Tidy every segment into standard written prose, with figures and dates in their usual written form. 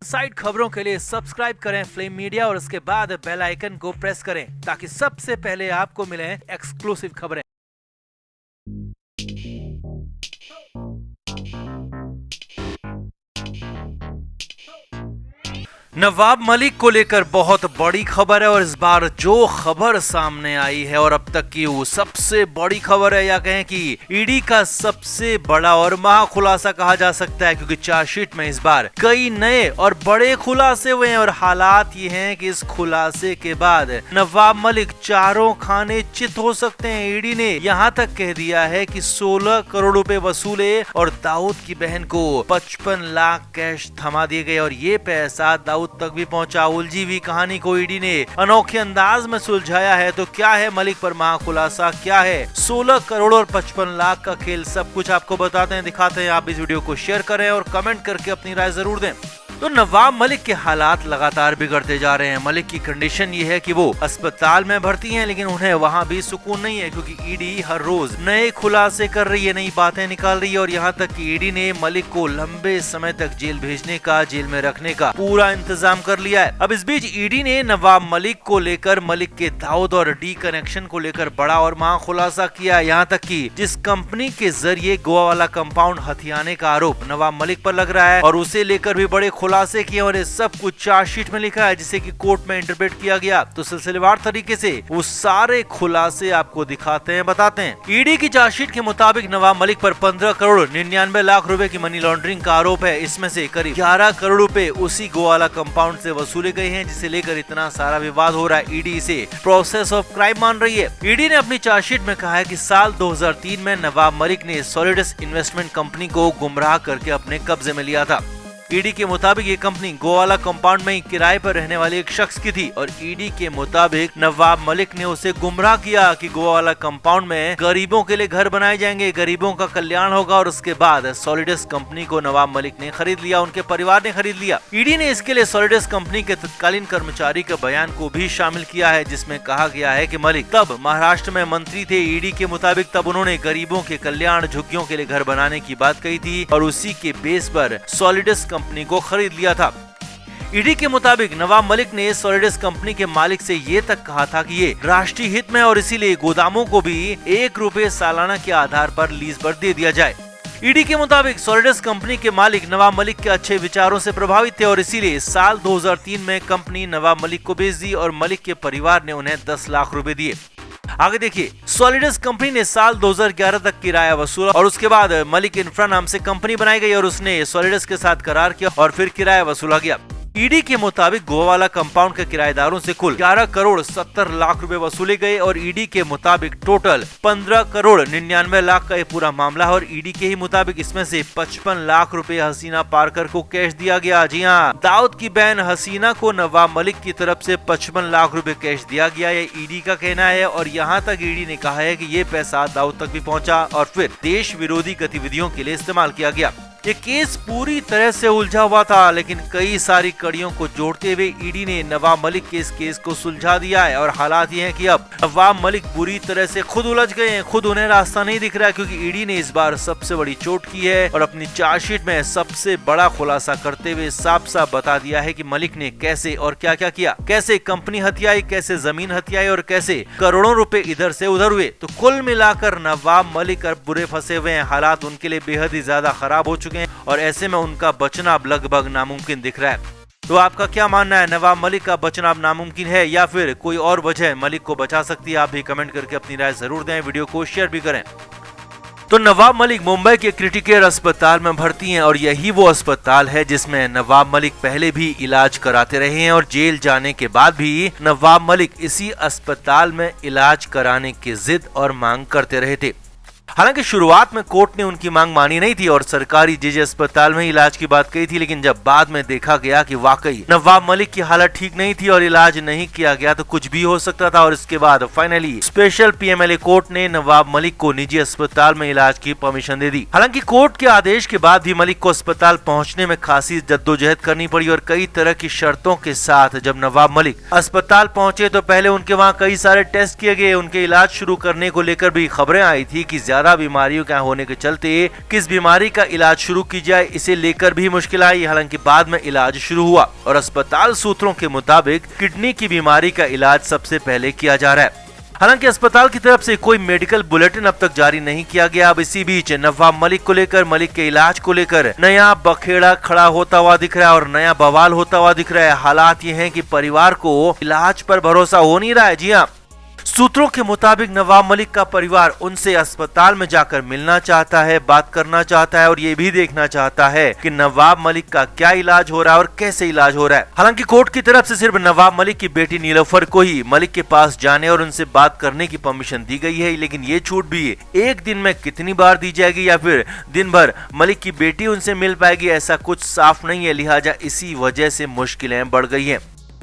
Side खबरों के लिए सब्सक्राइब करें फ्लेम मीडिया और उसके बाद बेल आइकन को प्रेस करें ताकि सबसे पहले आपको मिले एक्सक्लूसिव खबरें। नवाब मलिक को लेकर बहुत बड़ी खबर है और इस बार जो खबर सामने आई है और अब तक की वो सबसे बड़ी खबर है, या कहें कि ईडी का सबसे बड़ा और महा खुलासा कहा जा सकता है, क्योंकि चार्जशीट में इस बार कई नए और बड़े खुलासे हुए हैं और हालात ये हैं कि इस खुलासे के बाद नवाब मलिक चारों खाने चित हो सकते हैं। ईडी ने यहाँ तक कह दिया है कि 16 करोड़ रुपए वसूले और दाऊद की बहन को 55 लाख कैश थमा दिए गए और ये पैसा दाऊद तक भी पहुंचा। उलझी हुई कहानी को ईडी ने अनोखे अंदाज में सुलझाया है। तो क्या है मलिक पर महा खुलासा, क्या है 16 करोड़ और 55 लाख का खेल, सब कुछ आपको बताते हैं, दिखाते हैं। आप इस वीडियो को शेयर करें और कमेंट करके अपनी राय जरूर दें। तो नवाब मलिक के हालात लगातार बिगड़ते जा रहे हैं। मलिक की कंडीशन ये है कि वो अस्पताल में भर्ती हैं, लेकिन उन्हें वहाँ भी सुकून नहीं है, क्योंकि ईडी हर रोज नए खुलासे कर रही है, नई बातें निकाल रही है और यहाँ तक कि ईडी ने मलिक को लंबे समय तक जेल भेजने का, जेल में रखने का पूरा इंतजाम कर लिया है। अब इस बीच ईडी ने नवाब मलिक को लेकर मलिक के दाऊद और डी कनेक्शन को लेकर बड़ा और महा खुलासा किया। यहाँ तक कि जिस कंपनी के जरिए गोवा वाला कंपाउंड हथियाने का आरोप नवाब मलिक पर लग रहा है और उसे लेकर भी बड़े खुलासे किए और सब कुछ चार्जशीट में लिखा है, जिसे कि कोर्ट में इंटरप्रेट किया गया। तो सिलसिलेवार तरीके से वो सारे खुलासे आपको दिखाते हैं, बताते हैं। ईडी की चार्जशीट के मुताबिक नवाब मलिक पर 15 करोड़ 99 लाख रुपए की मनी लॉन्ड्रिंग का आरोप है। इसमें से करीब 11 करोड़ रुपए उसी गोवाला कंपाउंड से वसूले गए हैं, जिसे लेकर इतना सारा विवाद हो रहा है। ईडी इसे प्रोसेस ऑफ क्राइम मान रही है। ईडी ने अपनी चार्जशीट में कहा है कि साल 2003 में नवाब मलिक ने सॉलिडस इन्वेस्टमेंट कंपनी को गुमराह करके अपने कब्जे में लिया था। ईडी के मुताबिक ये कंपनी गोवाला कंपाउंड में किराए पर रहने वाले एक शख्स की थी और ईडी के मुताबिक नवाब मलिक ने उसे गुमराह किया कि गोवाला कंपाउंड में गरीबों के लिए घर बनाए जाएंगे, गरीबों का कल्याण होगा। और उसके बाद सॉलिडस कंपनी को नवाब मलिक ने खरीद लिया, उनके परिवार ने खरीद लिया। ईडी ने इसके लिए सॉलिडस कंपनी के तत्कालीन कर्मचारी के बयान को भी शामिल किया है, जिसमें कहा गया है कि मलिक तब महाराष्ट्र में मंत्री थे। ईडी के मुताबिक तब उन्होंने गरीबों के कल्याण, झुग्गियों के लिए घर बनाने की बात कही थी और उसी के बेस पर सॉलिडस कंपनी को खरीद लिया था। ईडी के मुताबिक नवाब मलिक ने सॉलिडस कंपनी के मालिक से ये तक कहा था कि ये राष्ट्रीय हित में और इसीलिए गोदामों को भी 1 रुपए सालाना के आधार पर लीज पर दे दिया जाए। ईडी के मुताबिक सॉलिडस कंपनी के मालिक नवाब मलिक के अच्छे विचारों से प्रभावित थे और इसीलिए साल 2003 में कंपनी नवाब मलिक को बेच दी और मलिक के परिवार ने उन्हें 10 लाख रुपए दिए। आगे देखिए, सॉलिडस कंपनी ने साल 2011 तक किराया वसूला और उसके बाद मलिक इंफ्रा नाम से कंपनी बनाई गई और उसने सॉलिडस के साथ करार किया और फिर किराया वसूला गया। ईडी के मुताबिक गोवाला कंपाउंड के किराएदारों से कुल 11 करोड़ 70 लाख रुपए वसूले गए और ईडी के मुताबिक टोटल 15 करोड़ 99 लाख का ये पूरा मामला है और ईडी के ही मुताबिक इसमें से 55 लाख रुपए हसीना पारकर को कैश दिया गया। जी हाँ, दाऊद की बहन हसीना को नवाब मलिक की तरफ से 55 लाख रुपए कैश दिया गया, ये ईडी का कहना है। और यहाँ तक ईडी ने कहा है कि ये पैसा दाऊद तक भी पहुँचा और फिर देश विरोधी गतिविधियों के लिए इस्तेमाल किया गया। ये केस पूरी तरह से उलझा हुआ था, लेकिन कई सारी कड़ियों को जोड़ते हुए ईडी ने नवाब मलिक के इस केस को सुलझा दिया है और हालात ये हैं कि अब नवाब मलिक बुरी तरह से खुद उलझ गए हैं, खुद उन्हें रास्ता नहीं दिख रहा है, क्योंकि ईडी ने इस बार सबसे बड़ी चोट की है और अपनी चार्जशीट में सबसे बड़ा खुलासा करते हुए साफ साफ बता दिया है कि मलिक ने कैसे और क्या क्या किया, कैसे कंपनी हथियाई, कैसे जमीन हथियाई और कैसे करोड़ों रुपए इधर से उधर हुए। तो कुल मिलाकर नवाब मलिक अब बुरे फंसे हुए हैं, हालात उनके लिए बेहद ही ज्यादा खराब हो चुके हैं और ऐसे में उनका बचना अब लगभग नामुमकिन दिख रहा है। तो आपका क्या मानना है, नवाब मलिक का बचना अब नामुमकिन है या फिर कोई और वजह मलिक को बचा सकती है? आप भी कमेंट करके अपनी राय जरूर दें, वीडियो को शेयर भी करें। तो नवाब मलिक मुंबई के क्रिटिकेयर अस्पताल में भर्ती हैं और यही वो अस्पताल है जिसमें नवाब मलिक पहले भी इलाज कराते रहे हैं और जेल जाने के बाद भी नवाब मलिक इसी अस्पताल में इलाज कराने की जिद और मांग करते रहे थे। हालांकि शुरुआत में कोर्ट ने उनकी मांग मानी नहीं थी और सरकारी जेजे अस्पताल में इलाज की बात कही थी, लेकिन जब बाद में देखा गया कि वाकई नवाब मलिक की हालत ठीक नहीं थी और इलाज नहीं किया गया तो कुछ भी हो सकता था और इसके बाद फाइनली स्पेशल पीएमएलए कोर्ट ने नवाब मलिक को निजी अस्पताल में इलाज की परमिशन दे दी। हालांकि कोर्ट के आदेश के बाद भी मलिक को अस्पताल पहुँचने में खासी जद्दोजहद करनी पड़ी और कई तरह की शर्तों के साथ जब नवाब मलिक अस्पताल पहुँचे तो पहले उनके वहाँ कई सारे टेस्ट किए गए। उनके इलाज शुरू करने को लेकर भी खबरें आई थी कि ज्यादा बीमारियों का होने के चलते किस बीमारी का इलाज शुरू की जाए इसे लेकर भी मुश्किल आई। हालांकि बाद में इलाज शुरू हुआ और अस्पताल सूत्रों के मुताबिक किडनी की बीमारी का इलाज सबसे पहले किया जा रहा है। हालांकि अस्पताल की तरफ से कोई मेडिकल बुलेटिन अब तक जारी नहीं किया गया। अब इसी बीच नवाब मलिक को लेकर, मलिक के इलाज को लेकर नया बखेड़ा खड़ा होता हुआ दिख रहा है और नया बवाल होता हुआ दिख रहा है। हालात ये हैं कि परिवार को इलाज पर भरोसा हो नहीं रहा है। जी हाँ, सूत्रों के मुताबिक नवाब मलिक का परिवार उनसे अस्पताल में जाकर मिलना चाहता है, बात करना चाहता है और ये भी देखना चाहता है कि नवाब मलिक का क्या इलाज हो रहा है और कैसे इलाज हो रहा है। हालांकि कोर्ट की तरफ से सिर्फ नवाब मलिक की बेटी नीलोफर को ही मलिक के पास जाने और उनसे बात करने की परमिशन दी गई है, लेकिन ये छूट भी एक दिन में कितनी बार दी जाएगी या फिर दिन भर मलिक की बेटी उनसे मिल पाएगी, ऐसा कुछ साफ नहीं है। लिहाजा इसी वजह से मुश्किलें बढ़ गई है।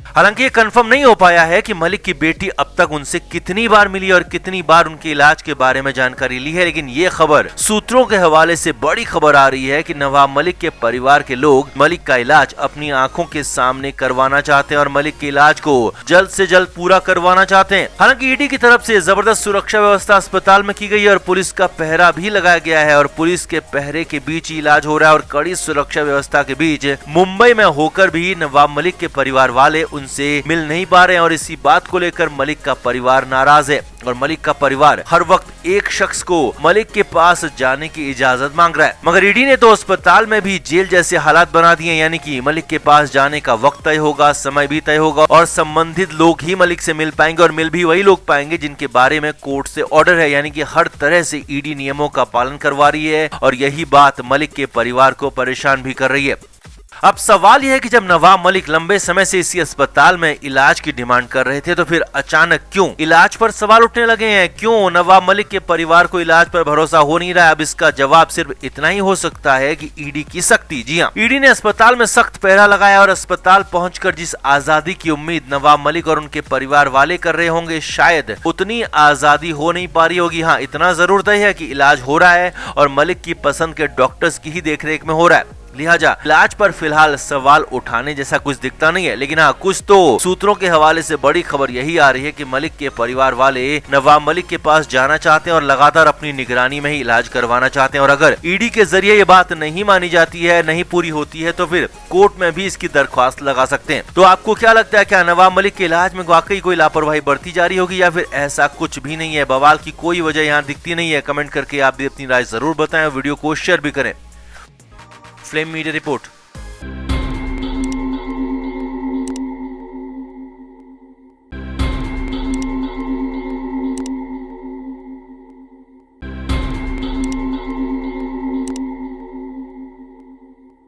हालांकि ये कंफर्म नहीं हो पाया है कि मलिक की बेटी अब तक उनसे कितनी बार मिली और कितनी बार उनके इलाज के बारे में जानकारी ली है, लेकिन ये खबर सूत्रों के हवाले से बड़ी खबर आ रही है कि नवाब मलिक के परिवार के लोग मलिक का इलाज अपनी आंखों के सामने करवाना चाहते हैं और मलिक के इलाज को जल्द से जल्द पूरा करवाना चाहते हैं। हालांकि ईडी की तरफ से जबरदस्त सुरक्षा व्यवस्था अस्पताल में की गई है और पुलिस का पहरा भी लगाया गया है और पुलिस के पहरे के बीच ही इलाज हो रहा है और कड़ी सुरक्षा व्यवस्था के बीच मुंबई में होकर भी नवाब मलिक के परिवार वाले उनसे मिल नहीं पा रहे हैं और इसी बात को लेकर मलिक का परिवार नाराज है और मलिक का परिवार हर वक्त एक शख्स को मलिक के पास जाने की इजाजत मांग रहा है। मगर ईडी ने तो अस्पताल में भी जेल जैसे हालात बना दिए, यानी कि मलिक के पास जाने का वक्त तय होगा, समय भी तय होगा और संबंधित लोग ही मलिक से मिल पाएंगे और मिल भी वही लोग पाएंगे जिनके बारे में कोर्ट से ऑर्डर है। यानी कि हर तरह से ईडी नियमों का पालन करवा रही है और यही बात मलिक के परिवार को परेशान भी कर रही है। अब सवाल यह है कि जब नवाब मलिक लंबे समय से इसी अस्पताल में इलाज की डिमांड कर रहे थे तो फिर अचानक क्यों इलाज पर सवाल उठने लगे हैं? क्यों नवाब मलिक के परिवार को इलाज पर भरोसा हो नहीं रहा है? अब इसका जवाब सिर्फ इतना ही हो सकता है कि ईडी की सख्ती। जी हाँ, ईडी ने अस्पताल में सख्त पहरा लगाया और अस्पताल पहुंचकर जिस आजादी की उम्मीद नवाब मलिक और उनके परिवार वाले कर रहे होंगे, शायद उतनी आजादी हो नहीं पा रही होगी। हाँ, इतना जरूर तय है कि इलाज हो रहा है और मलिक की पसंद के डॉक्टर्स की ही देखरेख में हो रहा है। लिहाजा इलाज पर फिलहाल सवाल उठाने जैसा कुछ दिखता नहीं है। लेकिन हाँ, कुछ तो सूत्रों के हवाले से बड़ी खबर यही आ रही है कि मलिक के परिवार वाले नवाब मलिक के पास जाना चाहते हैं और लगातार अपनी निगरानी में ही इलाज करवाना चाहते हैं और अगर ईडी के जरिए ये बात नहीं मानी जाती है, नहीं पूरी होती है तो फिर कोर्ट में भी इसकी दरख्वास्त लगा सकते हैं। तो आपको क्या लगता है, क्या नवाब मलिक के इलाज में वाकई कोई लापरवाही बढ़ती जा रही होगी या फिर ऐसा कुछ भी नहीं है? बवाल की कोई वजह यहाँ दिखती नहीं है। कमेंट करके आप भी अपनी राय जरूर बताएं, वीडियो को शेयर भी करें। Flame media report.